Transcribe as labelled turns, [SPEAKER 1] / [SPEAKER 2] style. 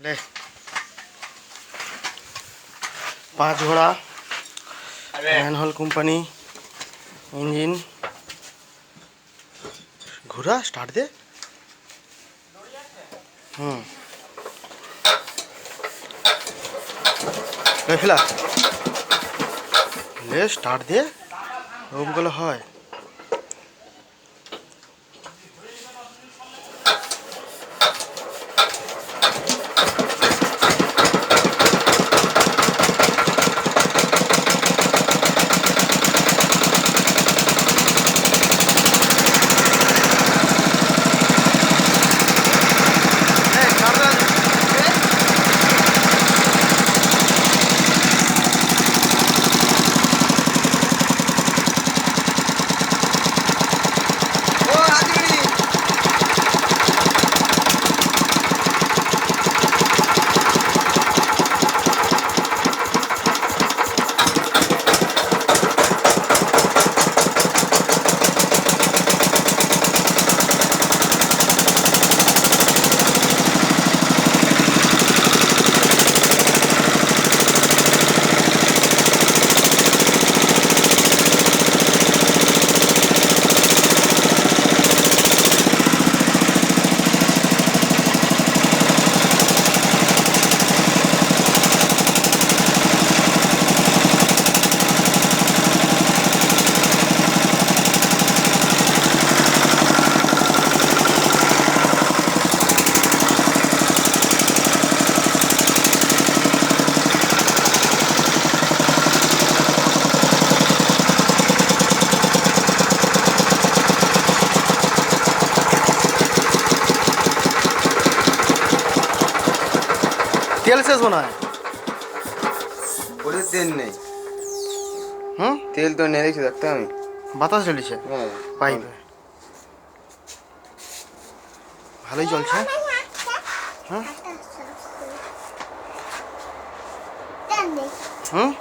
[SPEAKER 1] ले 5 घोड़ा manhole company engine घोड़ा स्टार्ट दे। ले फिला ले स्टार्ट दे ओमগুলো হয়। तेल शेष होना है।
[SPEAKER 2] बोले तेल नहीं। तेल तो नहीं देख सकता मैं।
[SPEAKER 1] বাতাস জ্বলিছে পাইপে ভালোই জ্বলছে। হুম